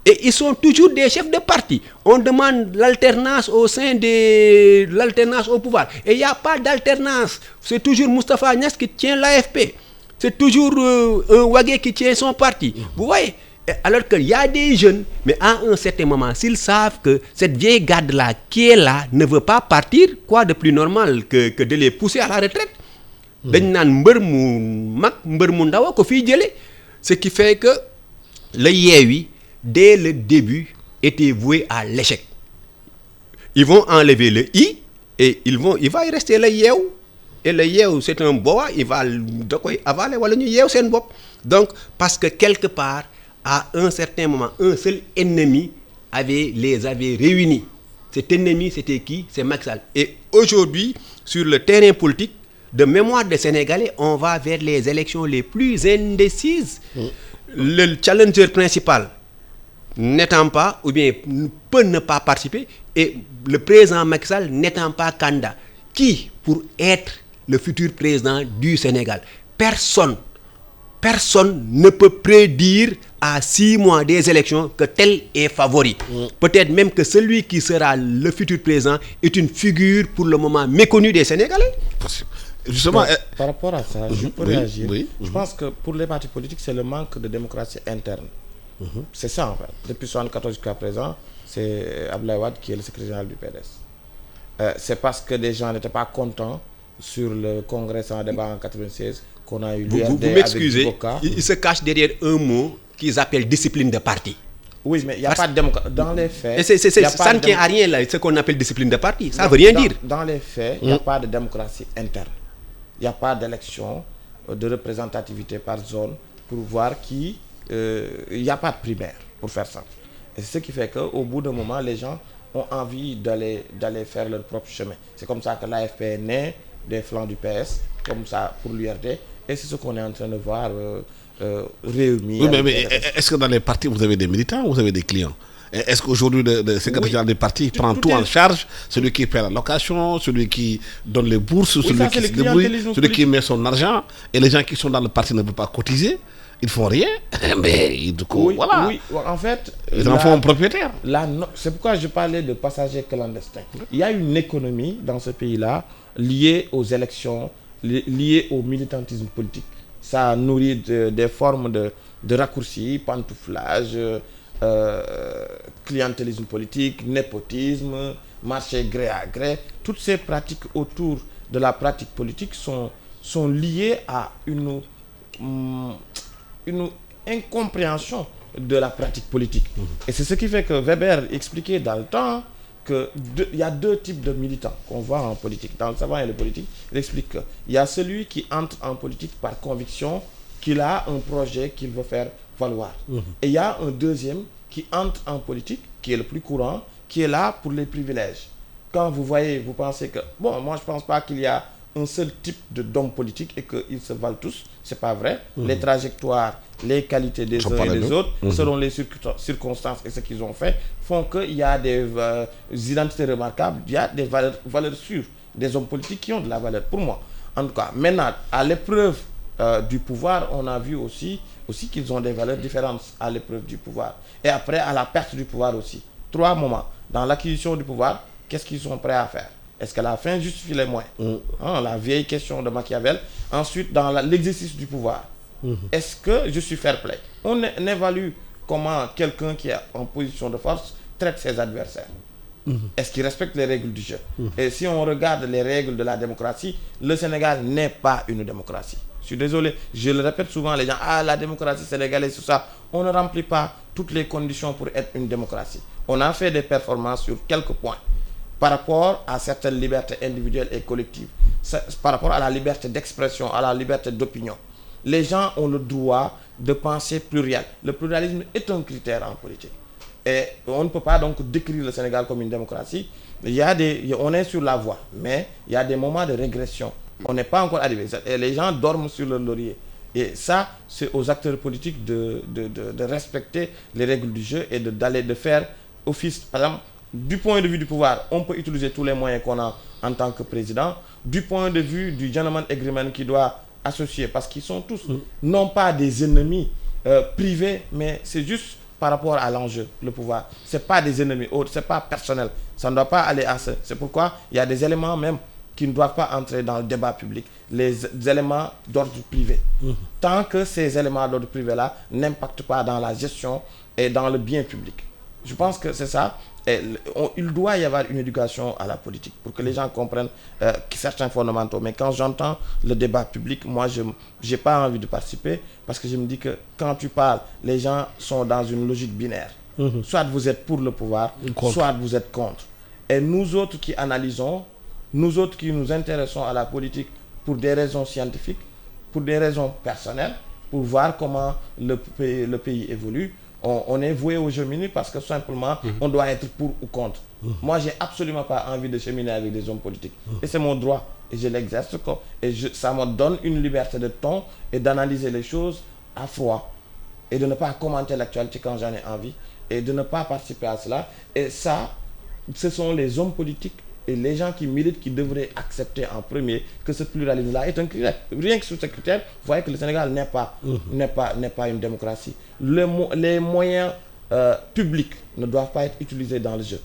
Et ils sont toujours des chefs de parti. On demande l'alternance au sein de l'alternance au pouvoir. Et il n'y a pas d'alternance. C'est toujours Moustapha Niasse qui tient l'AFP. C'est toujours un Wagué qui tient son parti. Vous voyez? Alors qu'il y a des jeunes, mais à un certain moment, s'ils savent que cette vieille garde-là qui est là ne veut pas partir, quoi de plus normal que de les pousser à la retraite? Dañ naan mbër mu mag mbër mu ndaw ko fii jële. Ce qui fait que le Yewwi dès le début était voué à l'échec. Ils vont enlever le i et il va y rester le yeew. Et le yeew c'est un boa, il va da koy avaler wala ñu yeew seen bopp. Donc parce que quelque part à un certain moment un seul ennemi les avait réunis. Cet ennemi c'était qui? C'est Macky Sall. Et aujourd'hui sur le terrain politique, de mémoire des Sénégalais, on va vers les élections les plus indécises. Le challenger principal n'étant pas, ou bien peut ne pas participer, et le président Macky Sall n'étant pas candidat. Qui pour être le futur président du Sénégal? Personne ne peut prédire à 6 mois des élections que tel est favori. Peut-être même que celui qui sera le futur président est une figure pour le moment méconnue des Sénégalais. Justement, par rapport à ça, je peux réagir. Oui. Je pense que pour les partis politiques, c'est le manque de démocratie interne. C'est ça en fait. Depuis 1974 jusqu'à présent, c'est Abdoulaye Wade qui est le secrétaire général du PDS. C'est parce que des gens n'étaient pas contents sur le congrès sans débat en 1996 qu'on a eu l'URD. Vous m'excusez, il se cache derrière un mot qu'ils appellent discipline de parti. Oui, mais il n'y a pas de démocratie. Dans les faits... ça ne tient à rien là, ce qu'on appelle discipline de parti. Ça ne veut rien dire. Dans les faits, il n'y a pas de démocratie interne. Il n'y a pas d'élection de représentativité par zone pour voir qui il n'y a pas de primaire, pour faire simple. Et c'est ce qui fait qu'au bout d'un moment, les gens ont envie d'aller faire leur propre chemin. C'est comme ça que l'AFP est né des flancs du PS, comme ça pour l'URD, et c'est ce qu'on est en train de voir réunir. Oui, mais est-ce que dans les partis, vous avez des militants ou vous avez des clients? Est-ce qu'aujourd'hui, le secrétaire général des partis prend tout en charge? Celui qui paie la location, celui qui donne les bourses, celui qui se débrouille, celui qui met son argent, et les gens qui sont dans le parti ne peuvent pas cotiser, ils font rien, mais du coup, voilà. Oui, en fait... Ils en font un propriétaire. C'est pourquoi je parlais de passagers clandestins. Il y a une économie dans ce pays-là liée aux élections, liée au militantisme politique. Ça nourrit des formes de raccourcis, pantouflage, clientélisme politique, népotisme, marché gré à gré. Toutes ces pratiques autour de la pratique politique sont liées à une incompréhension de la pratique politique. Et c'est ce qui fait que Weber expliquait dans le temps qu'il y a deux types de militants qu'on voit en politique. Dans le savant et le politique, il explique qu'il y a celui qui entre en politique par conviction, qu'il a un projet qu'il veut faire valoir. Et il y a un deuxième qui entre en politique, qui est le plus courant, qui est là pour les privilèges. Quand vous voyez, vous pensez que... Bon, moi je ne pense pas qu'il y a un seul type d'hommes politiques et qu'ils se valent tous. C'est pas vrai. Les trajectoires, les qualités des uns et des autres, selon les circonstances et ce qu'ils ont fait, font qu'il y a des identités remarquables, il y a des valeurs sûres, des hommes politiques qui ont de la valeur, pour moi. En tout cas, maintenant, à l'épreuve du pouvoir, on a vu aussi qu'ils ont des valeurs différentes à l'épreuve du pouvoir. Et après, à la perte du pouvoir aussi. 3 moments. Dans l'acquisition du pouvoir, qu'est-ce qu'ils sont prêts à faire? Est-ce que la fin justifie les moyens? La vieille question de Machiavel. Ensuite, dans l'exercice du pouvoir, est-ce que je suis fair play? On évalue comment quelqu'un qui est en position de force traite ses adversaires. Est-ce qu'il respecte les règles du jeu? Et si on regarde les règles de la démocratie, le Sénégal n'est pas une démocratie. Je suis désolé, je le répète souvent, les gens, la démocratie sénégalaise, tout ça. On ne remplit pas toutes les conditions pour être une démocratie. On a fait des performances sur quelques points. Par rapport à certaines libertés individuelles et collectives, par rapport à la liberté d'expression, à la liberté d'opinion. Les gens ont le droit de penser pluriel. Le pluralisme est un critère en politique. Et on ne peut pas donc décrire le Sénégal comme une démocratie. On est sur la voie, mais il y a des moments de régression. On n'est pas encore arrivé. Et les gens dorment sur le laurier. Et ça, c'est aux acteurs politiques de respecter les règles du jeu et de faire office. Par exemple, du point de vue du pouvoir, on peut utiliser tous les moyens qu'on a en tant que président. Du point de vue du gentleman agreement qui doit associer, parce qu'ils sont tous non pas des ennemis privés, mais c'est juste par rapport à l'enjeu, le pouvoir. Ce n'est pas des ennemis autres, ce n'est pas personnel. Ça ne doit pas aller à ça. C'est pourquoi il y a des éléments même qui ne doivent pas entrer dans le débat public, les éléments d'ordre privé. Tant que ces éléments d'ordre privé-là n'impactent pas dans la gestion et dans le bien public. Je pense que c'est ça. Et il doit y avoir une éducation à la politique pour que les gens comprennent certains fondamentaux. Mais quand j'entends le débat public, moi, je n'ai pas envie de participer parce que je me dis que quand tu parles, les gens sont dans une logique binaire. Soit vous êtes pour le pouvoir, soit vous êtes contre. Et nous autres qui analysons, nous autres qui nous intéressons à la politique pour des raisons scientifiques, pour des raisons personnelles, pour voir comment le pays évolue, on est voué au cheminer parce que simplement, on doit être pour ou contre. Moi, j'ai absolument pas envie de cheminer avec des hommes politiques. Et c'est mon droit. Et je l'exerce. Et ça me donne une liberté de ton et d'analyser les choses à froid. Et de ne pas commenter l'actualité quand j'en ai envie. Et de ne pas participer à cela. Et ça, ce sont les hommes politiques et les gens qui militent qui devraient accepter en premier que ce pluralisme-là est un critère. Rien que sur ce critère, vous voyez que le Sénégal n'est pas une démocratie. Les moyens publics ne doivent pas être utilisés dans le jeu.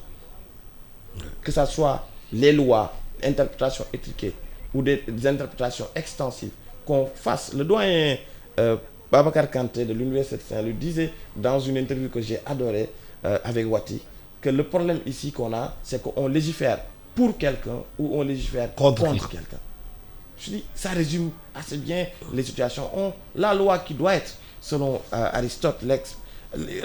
Que ce soit les lois, interprétations étriquées ou des interprétations extensives, qu'on fasse. Le doyen Babacar Kanté de l'Université de Saint-Louis disait dans une interview que j'ai adorée avec Wati que le problème ici qu'on a, c'est qu'on légifère pour quelqu'un ou on légifère contre quelqu'un. Je dis, ça résume assez bien les situations. La loi qui doit être, selon Aristote,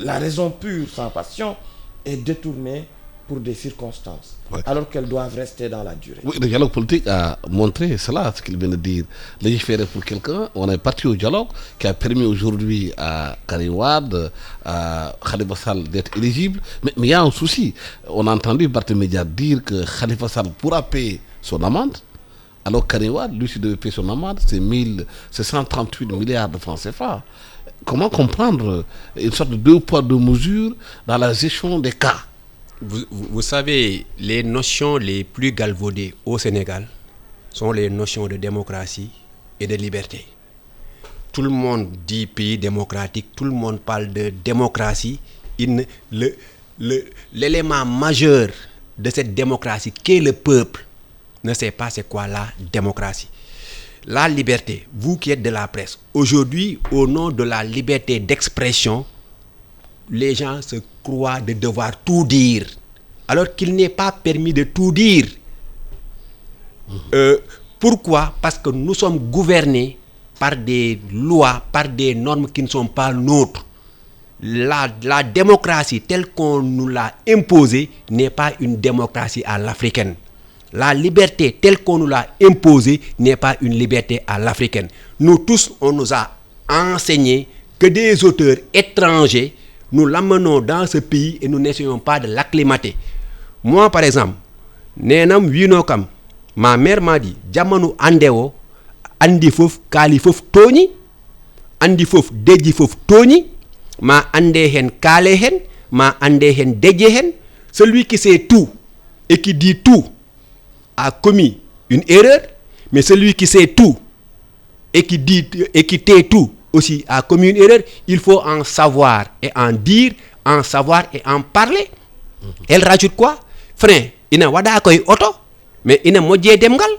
la raison pure sans passion est détournée pour des circonstances, Ouais. alors qu'elles doivent rester dans la durée. Oui, le dialogue politique a montré cela, ce qu'il vient de dire. Légiférer pour quelqu'un, on est parti au dialogue qui a permis aujourd'hui à Karim Wade, à Khalifa Sall d'être éligible. Mais il y a un souci. On a entendu Barthélémy Dias dire que Khalifa Sall pourra payer son amende, alors Karim Wade, lui, s'il devait payer son amende, c'est 138 milliards de francs CFA. Comment comprendre une sorte de deux poids, deux mesures dans la gestion des cas? Vous savez, les notions les plus galvaudées au Sénégal sont les notions de démocratie et de liberté. Tout le monde dit pays démocratique, tout le monde parle de démocratie. L'élément majeur de cette démocratie, qu'est le peuple, ne sait pas c'est quoi la démocratie. La liberté, vous qui êtes de la presse, aujourd'hui, au nom de la liberté d'expression, les gens se croient de devoir tout dire, alors qu'il n'est pas permis de tout dire. Pourquoi? Parce que nous sommes gouvernés par des lois, par des normes qui ne sont pas nôtres. La démocratie telle qu'on nous l'a imposée n'est pas une démocratie à l'africaine. La liberté telle qu'on nous l'a imposée n'est pas une liberté à l'africaine. Nous tous, on nous a enseigné que des auteurs étrangers, nous l'amenons dans ce pays et nous n'essayons pas de l'acclimater. Moi, par exemple, ma mère m'a dit, Jamanu Andeo, Andi Fof, Kali Fof Tony, Andi Fof, Deji Fof Tony, ma ande hen Kale hen, ma ande hen Deji hen. Celui qui sait tout et qui dit tout a commis une erreur, mais celui qui sait tout et qui dit et qui tait tout aussi a commis une erreur. Il faut en savoir et en dire, en savoir et en parler. Elle rajoute quoi? Frein, ina wada koy auto, mais ina modje demgal.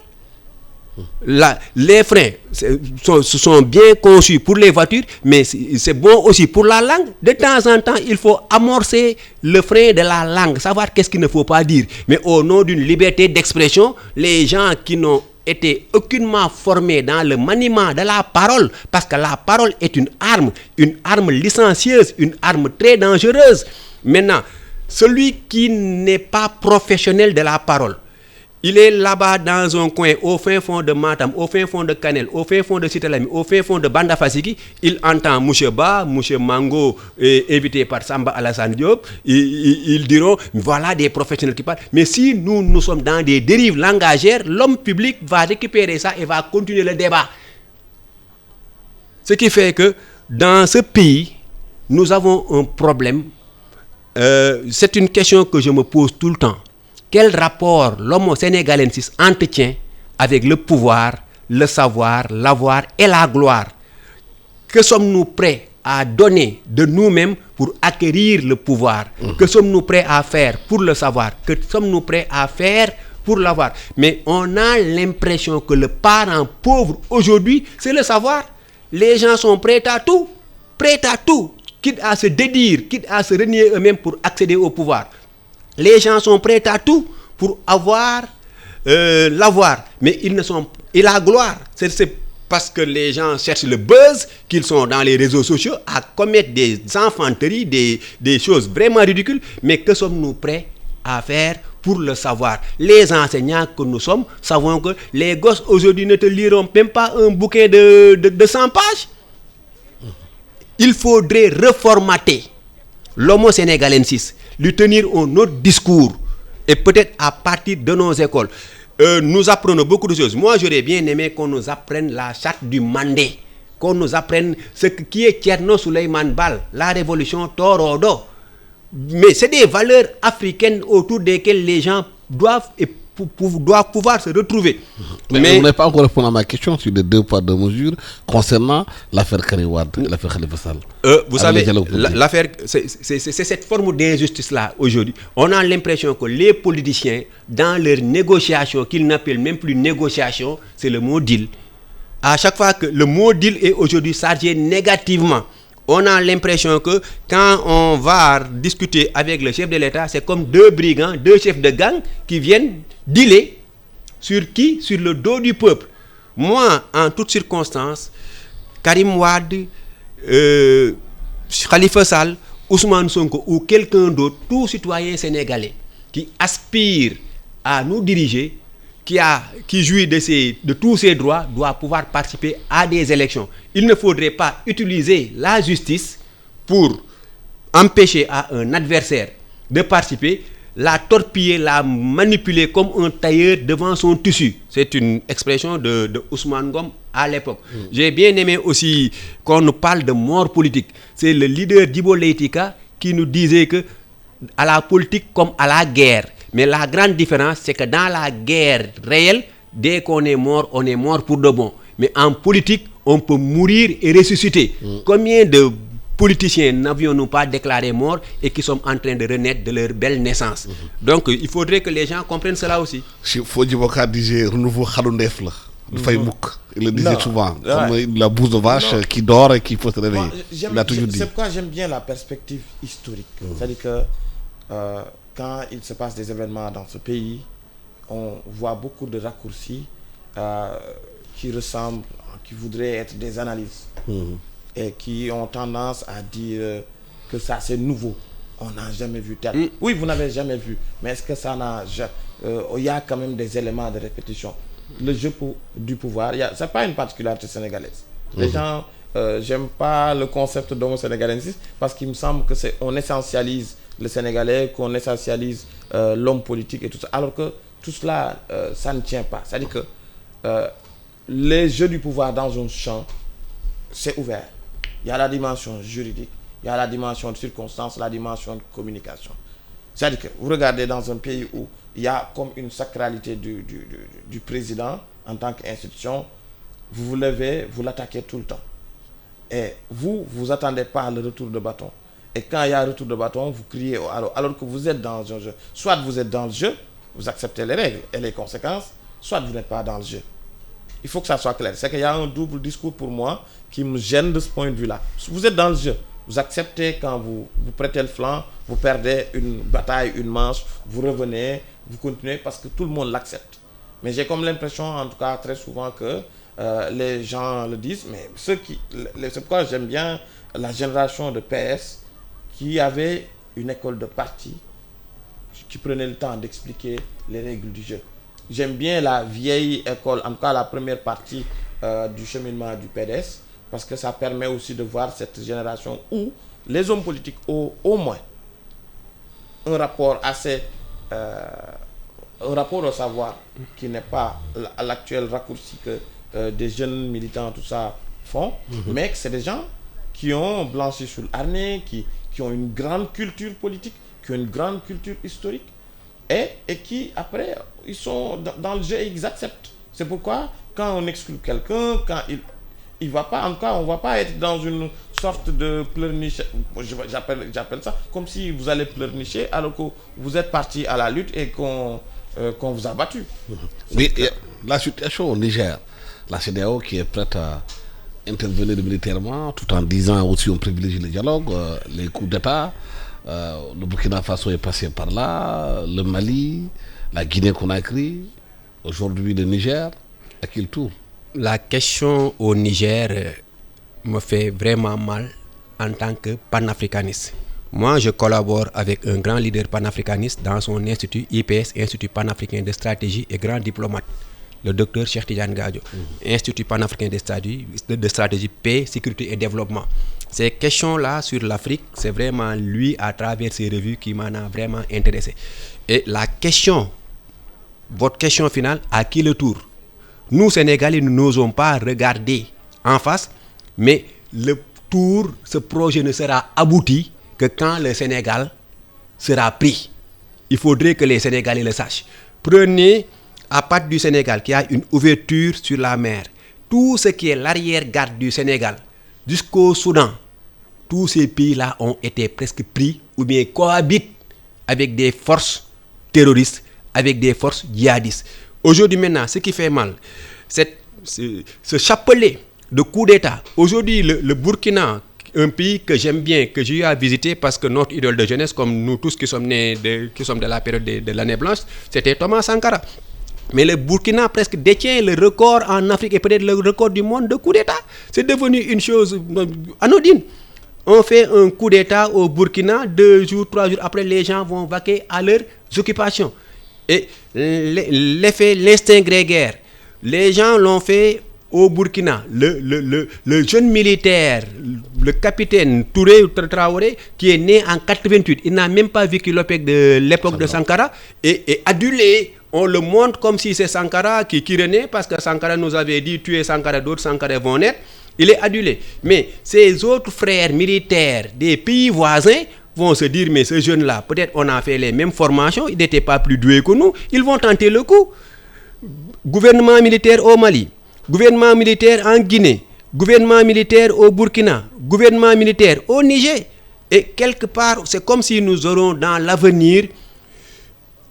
Les freins sont bien conçus pour les voitures, mais c'est bon aussi pour la langue. De temps en temps, il faut amorcer le frein de la langue, savoir qu'est-ce qu'il ne faut pas dire. Mais au nom d'une liberté d'expression, les gens qui n'ont été aucunement formés dans le maniement de la parole, parce que la parole est une arme licencieuse, une arme très dangereuse. Maintenant, celui qui n'est pas professionnel de la parole, il est là-bas dans un coin, au fin fond de Matam, au fin fond de Kanel, au fin fond de Sitalami, au fin fond de Banda Fasiki. Il entend Mouche Ba, Mouche Mango, invité par Samba Alassane Diop. Ils diront, voilà des professionnels qui parlent. Mais si nous sommes dans des dérives langagères, l'homme public va récupérer ça et va continuer le débat. Ce qui fait que dans ce pays, nous avons un problème. C'est une question que je me pose tout le temps. Quel rapport l'homo sénégalensis entretient avec le pouvoir, le savoir, l'avoir et la gloire? Que sommes-nous prêts à donner de nous-mêmes pour acquérir le pouvoir? Que sommes-nous prêts à faire pour le savoir? Que sommes-nous prêts à faire pour l'avoir? Mais on a l'impression que le parent pauvre aujourd'hui, c'est le savoir. Les gens sont prêts à tout, quitte à se dédire, quitte à se renier eux-mêmes pour accéder au pouvoir. Les gens sont prêts à tout pour avoir l'avoir, mais et la gloire. C'est parce que les gens cherchent le buzz qu'ils sont dans les réseaux sociaux à commettre des enfanteries, des choses vraiment ridicules. Mais que sommes-nous prêts à faire pour le savoir? Les enseignants que nous sommes savons que les gosses aujourd'hui ne te liront même pas un bouquin de 100 pages. Il faudrait reformater l'homo sénégalensis, lui tenir un autre discours, et peut-être à partir de nos écoles. Nous apprenons beaucoup de choses. Moi, j'aurais bien aimé qu'on nous apprenne la charte du Mandé, qu'on nous apprenne ce qui est Thierno Souleymane Baal, la révolution Torodo. Mais c'est des valeurs africaines autour desquelles les gens doivent pouvoir se retrouver. Mais vous n'avez pas encore répondu à ma question sur les deux poids, deux mesures concernant l'affaire Karim Wade, l'affaire Khalifa Sall. Vous savez, l'affaire, c'est cette forme d'injustice-là aujourd'hui. On a l'impression que les politiciens, dans leurs négociations, qu'ils n'appellent même plus négociations, c'est le mot deal. À chaque fois que le mot deal est aujourd'hui chargé négativement, on a l'impression que quand on va discuter avec le chef de l'État, c'est comme deux brigands, deux chefs de gang qui viennent dealer sur qui? Sur le dos du peuple. Moi, en toutes circonstances, Karim Wade, Khalifa Sall, Ousmane Sonko ou quelqu'un d'autre, tout citoyen sénégalais, qui aspire à nous diriger, qui jouit de tous ses droits, doit pouvoir participer à des élections. Il ne faudrait pas utiliser la justice pour empêcher à un adversaire de participer, la torpiller, la manipuler comme un tailleur devant son tissu. C'est une expression de Ousmane Ngom à l'époque. J'ai bien aimé aussi qu'on nous parle de mort politique. C'est le leader Djibo Leyti Ka qui nous disait que à la politique comme à la guerre. Mais la grande différence, c'est que dans la guerre réelle, dès qu'on est mort pour de bon. Mais en politique, on peut mourir et ressusciter. Combien de politiciens n'avions-nous pas déclaré morts et qui sont en train de renaître de leur belle naissance? Donc, il faudrait que les gens comprennent cela aussi. Djibo Ka disait renouveau Khaloundef là. Il le disait souvent, comme la bouse de vache qui dort et qui faut se réveiller. Il a toujours dit. C'est pourquoi j'aime bien la perspective historique. C'est-à-dire que quand il se passe des événements dans ce pays, on voit beaucoup de raccourcis qui ressemblent, qui voudraient être des analyses et qui ont tendance à dire que ça c'est nouveau. On n'a jamais vu tel. Oui, vous n'avez jamais vu, mais est-ce que ça n'a jamais... il y a quand même des éléments de répétition. Le jeu du pouvoir, c'est pas une particularité sénégalaise. Les gens, j'aime pas le concept d'homo sénégalensis parce qu'il me semble que on essentialise le Sénégalais, qu'on essentialise l'homme politique et tout ça, alors que tout cela, ça ne tient pas. C'est-à-dire que les jeux du pouvoir dans un champ, c'est ouvert. Il y a la dimension juridique, il y a la dimension de circonstance, la dimension de communication. C'est-à-dire que vous regardez dans un pays où il y a comme une sacralité du président en tant qu'institution, vous vous levez, vous l'attaquez tout le temps. Et vous attendez pas le retour de bâton. Et quand il y a un retour de bâton, vous criez alors que vous êtes dans un jeu. Soit vous êtes dans le jeu, vous acceptez les règles et les conséquences, soit vous n'êtes pas dans le jeu. Il faut que ça soit clair. C'est qu'il y a un double discours pour moi qui me gêne de ce point de vue-là. Vous êtes dans le jeu. Vous acceptez quand vous prêtez le flanc, vous perdez une bataille, une manche, vous revenez, vous continuez parce que tout le monde l'accepte. Mais j'ai comme l'impression, en tout cas très souvent, que les gens le disent, mais c'est pourquoi j'aime bien la génération de PS qui avait une école de parti, qui prenait le temps d'expliquer les règles du jeu. J'aime bien la vieille école, en tout cas la première partie du cheminement du PDS, parce que ça permet aussi de voir cette génération où les hommes politiques ont au moins un rapport assez... un rapport au savoir qui n'est pas à l'actuel raccourci que des jeunes militants, tout ça, font, mais que c'est des gens qui ont blanchi sous le harnais, qui ont une grande culture politique, qui ont une grande culture historique, et qui, après, ils sont dans le jeu et ils acceptent. C'est pourquoi, quand on exclut quelqu'un, quand il va pas, en tout cas, on va pas être dans une sorte de pleurnicher, j'appelle ça, comme si vous allez pleurnicher alors que vous êtes parti à la lutte et qu'on vous a battu. Mais la situation au Niger, la CEDEAO qui est prête à intervenir militairement tout en disant aussi on privilégie le dialogue, les coups d'État, le Burkina Faso est passé par là, le Mali, la Guinée-Conakry, aujourd'hui le Niger, à qui le tour? La question au Niger me fait vraiment mal en tant que panafricaniste. Moi, je collabore avec un grand leader panafricaniste dans son institut IPS, Institut panafricain de stratégie et grand diplomate, le docteur Cheikh Tidiane Gadio, Institut panafricain de stratégie, paix, sécurité et développement. Ces questions-là sur l'Afrique, c'est vraiment lui, à travers ses revues, qui m'en a vraiment intéressé. Et la question, votre question finale, à qui le tour? Nous, Sénégalais, nous n'osons pas regarder en face, mais le tour, ce projet ne sera abouti que quand le Sénégal sera pris. Il faudrait que les Sénégalais le sachent. Prenez, à partir du Sénégal, qui a une ouverture sur la mer, tout ce qui est l'arrière-garde du Sénégal, jusqu'au Soudan, tous ces pays-là ont été presque pris ou bien cohabitent avec des forces terroristes, avec des forces djihadistes. Aujourd'hui maintenant, ce qui fait mal, c'est ce chapelet de coup d'État. Aujourd'hui, le Burkina, un pays que j'aime bien, que j'ai eu à visiter parce que notre idole de jeunesse, comme nous tous qui sommes de la période de l'année blanche, c'était Thomas Sankara. Mais le Burkina presque détient le record en Afrique et peut-être le record du monde de coup d'État. C'est devenu une chose anodine. On fait un coup d'État au Burkina, 2 jours, 3 jours après, les gens vont vaquer à leurs occupations. Et l'effet, l'instinct grégaire, les gens l'ont fait au Burkina. Le jeune militaire, le capitaine Traoré, qui est né en 88, il n'a même pas vécu l'époque de Sankara, et adulé. On le montre comme si c'est Sankara qui renaît, parce que Sankara nous avait dit tuer Sankara, d'autres Sankara vont naître. Il est adulé. Mais ses autres frères militaires des pays voisins vont se dire, mais ce jeune-là, peut-être on a fait les mêmes formations, il n'était pas plus doué que nous, ils vont tenter le coup. Gouvernement militaire au Mali, gouvernement militaire en Guinée, gouvernement militaire au Burkina, gouvernement militaire au Niger. Et quelque part, c'est comme si nous aurons dans l'avenir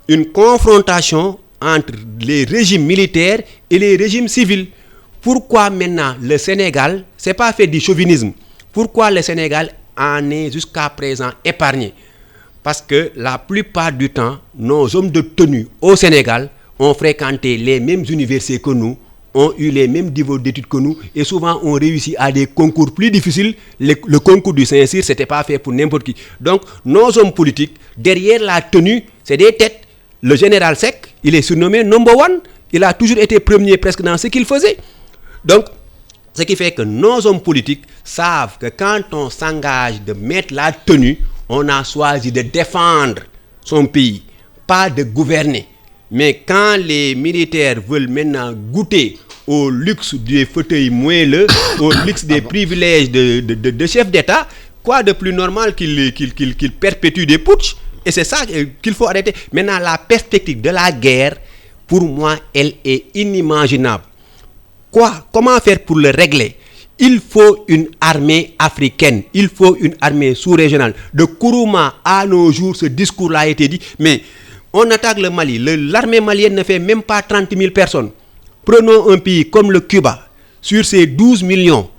une confrontation entre les régimes militaires et les régimes civils. Pourquoi maintenant le Sénégal, c'est pas fait du chauvinisme, pourquoi le Sénégal en est jusqu'à présent épargné? Parce que la plupart du temps, nos hommes de tenue au Sénégal ont fréquenté les mêmes universités que nous, ont eu les mêmes niveaux d'études que nous, et souvent ont réussi à des concours plus difficiles. Le concours du Saint-Cyr, c'était pas fait pour n'importe qui. Donc, nos hommes politiques, derrière la tenue, c'est des têtes. Le général Seck, il est surnommé number one. Il a toujours été premier presque dans ce qu'il faisait. Donc, ce qui fait que nos hommes politiques savent que quand on s'engage de mettre la tenue, on a choisi de défendre son pays, pas de gouverner. Mais quand les militaires veulent maintenant goûter au luxe des fauteuils moelleux, au luxe des privilèges de chef d'État, quoi de plus normal qu'ils perpétuent des putschs? Et c'est ça qu'il faut arrêter. Maintenant, la perspective de la guerre, pour moi, elle est inimaginable. Comment faire pour le régler? Il faut une armée africaine, il faut une armée sous-régionale. De Kourouma à nos jours, ce discours-là a été dit, mais on attaque le Mali. L'armée malienne ne fait même pas 30 000 personnes. Prenons un pays comme le Cuba. Sur ses 12 millions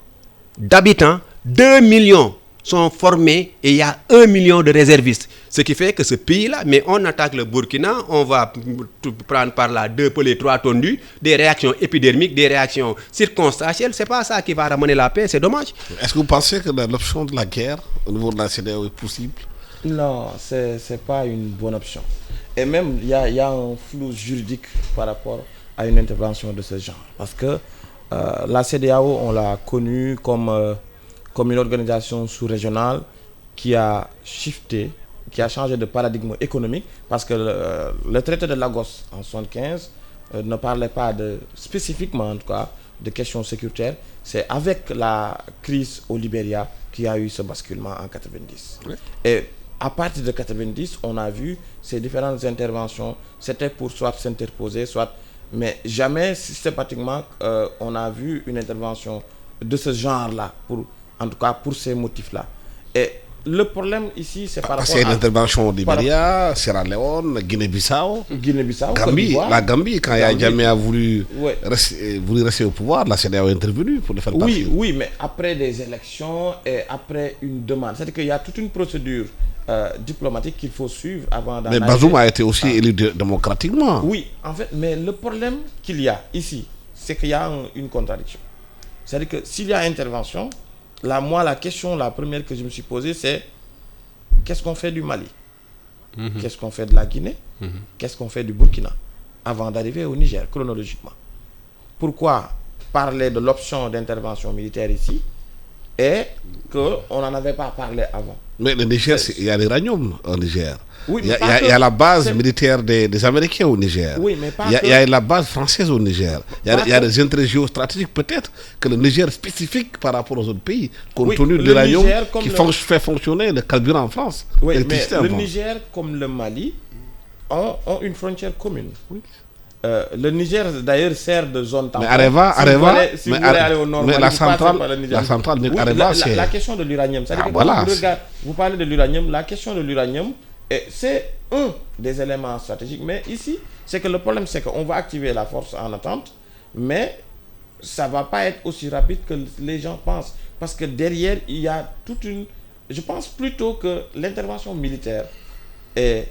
d'habitants, 2 millions sont formés et il y a 1 million de réservistes. Ce qui fait que ce pays-là, mais on attaque le Burkina, on va prendre par là 2 pelés, 3 tondus, des réactions épidermiques, des réactions circonstancielles. C'est pas ça qui va ramener la paix, c'est dommage. Est-ce que vous pensez que l'option de la guerre au niveau de la CEDEAO est possible? Non, c'est pas une bonne option. Et même, il y a un flou juridique par rapport à une intervention de ce genre. Parce que la CEDEAO, on l'a connue comme une organisation sous-régionale qui a shifté, qui a changé de paradigme économique, parce que le traité de Lagos en 1975 ne parlait pas spécifiquement en tout cas de questions sécuritaires. C'est avec la crise au Libéria qu'il y a eu ce basculement en 1990. Oui. Et à partir de 1990, on a vu ces différentes interventions, c'était pour soit s'interposer, soit... Mais jamais systématiquement on a vu une intervention de ce genre-là, en tout cas pour ces motifs-là. Et le problème ici, c'est par rapport à... C'est une intervention au Libéria, Sierra Leone, Guinée-Bissau, Gambie. La Gambie, quand Yahya a voulu rester au pouvoir, la CEDEAO est intervenue pour le faire partie. Oui, mais après des élections et après une demande. C'est-à-dire qu'il y a toute une procédure diplomatique qu'il faut suivre avant d'en Mais Bazoum a été aussi élu démocratiquement. Oui, en fait, mais le problème qu'il y a ici, c'est qu'il y a une contradiction. C'est-à-dire que s'il y a intervention, la question, la première que je me suis posée, c'est qu'est-ce qu'on fait du Mali? Qu'est-ce qu'on fait de la Guinée? Qu'est-ce qu'on fait du Burkina? Avant d'arriver au Niger, chronologiquement. Pourquoi parler de l'option d'intervention militaire ici et qu'on n'en avait pas parlé avant? Mais le Niger, il y a l'uranium au Niger. Oui, il y a la base militaire des Américains au Niger. Oui, mais il y a la base française au Niger. Il y a des intérêts géostratégiques peut-être que le Niger spécifique par rapport aux autres pays, compte tenu de l'uranium qui fait fonctionner le carburant en France. Oui, mais le Niger comme le Mali ont une frontière commune. Oui. Le Niger d'ailleurs sert de zone tampon. Mais Areva, si vous voulez aller au nord, mais la centrale Areva, c'est... La question de l'uranium, vous parlez de l'uranium, la question de l'uranium, c'est un des éléments stratégiques. Mais ici, c'est que le problème, c'est qu'on va activer la force en attente, mais ça ne va pas être aussi rapide que les gens pensent. Parce que derrière, il y a toute une... Je pense plutôt que l'intervention militaire est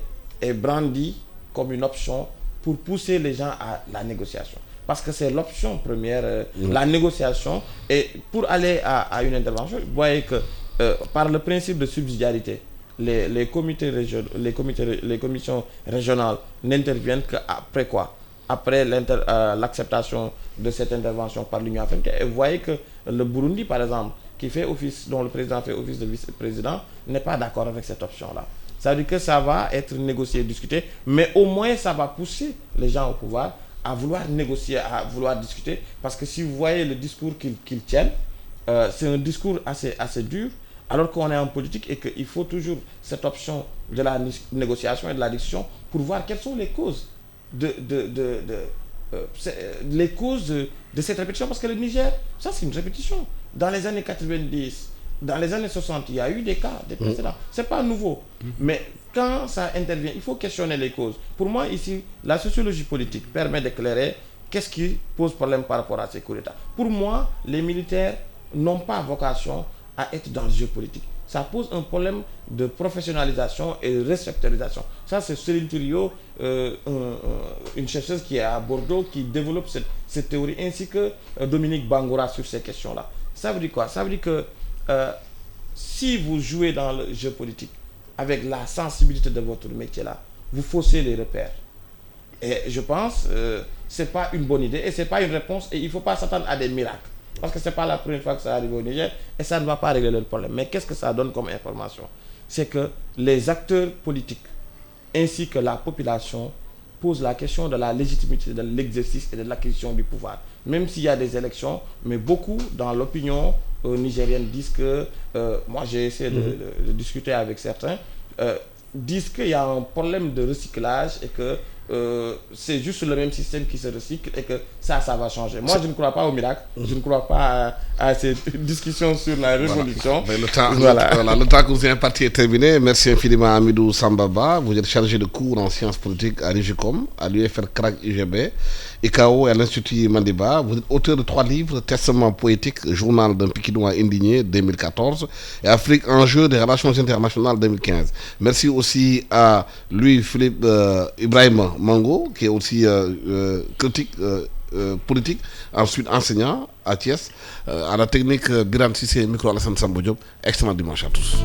brandie comme une option pour pousser les gens à la négociation. Parce que c'est l'option première, la négociation. Et pour aller à une intervention, vous voyez que par le principe de subsidiarité, les comités régionaux, les commissions régionales n'interviennent qu'après quoi? Après l'acceptation de cette intervention par l'Union africaine. Et vous voyez que le Burundi, par exemple, dont le président fait office de vice-président, n'est pas d'accord avec cette option-là. Ça veut dire que ça va être négocié, discuté, mais au moins ça va pousser les gens au pouvoir à vouloir négocier, à vouloir discuter, parce que si vous voyez le discours qu'ils tiennent, c'est un discours assez dur, alors qu'on est en politique et qu'il faut toujours cette option de la négociation et de la discussion pour voir quelles sont les causes les causes de cette répétition, parce que le Niger, ça c'est une répétition. Dans les années 90, dans les années 60, il y a eu des cas, des précédents. C'est pas nouveau. Mais quand ça intervient, il faut questionner les causes. Pour moi, ici, la sociologie politique permet d'éclairer qu'est-ce qui pose problème par rapport à ces coups d'État. Pour moi, les militaires n'ont pas vocation à être dans le jeu politique. Ça pose un problème de professionnalisation et de restructurisation. Ça, c'est Céline Thuriot, une chercheuse qui est à Bordeaux, qui développe cette théorie, ainsi que Dominique Bangoura sur ces questions-là. Ça veut dire quoi? Ça veut dire que si vous jouez dans le jeu politique avec la sensibilité de votre métier-là, vous faussez les repères. Et je pense que ce n'est pas une bonne idée et ce n'est pas une réponse, et il ne faut pas s'attendre à des miracles. Parce que ce n'est pas la première fois que ça arrive au Niger et ça ne va pas régler le problème. Mais qu'est-ce que ça donne comme information? C'est que les acteurs politiques ainsi que la population posent la question de la légitimité de l'exercice et de l'acquisition du pouvoir. Même s'il y a des élections, mais beaucoup dans l'opinion nigérienne disent que, moi j'ai essayé de discuter avec certains, disent qu'il y a un problème de recyclage et que c'est juste le même système qui se recycle et que ça va changer. Moi, je ne crois pas au miracle, je ne crois pas à cette discussion sur la révolution. Voilà. Le temps que vous avez imparti est terminé. Merci infiniment à Hamidou Sambaba. Vous êtes chargé de cours en sciences politiques à l'UGCOM, à l'UFR CRAC UGB, ICAO et à l'Institut Mandiba. Vous êtes auteur de 3 livres: Testament poétique, Journal d'un Pikinois indigné 2014 et Afrique, enjeux des relations internationales 2015. Merci aussi à Louis-Philippe Ibrahim Mango, qui est aussi critique politique, ensuite enseignant à Thiès, à la technique Biran Sissé, micro Alassane Sambodjob. Excellent dimanche à tous.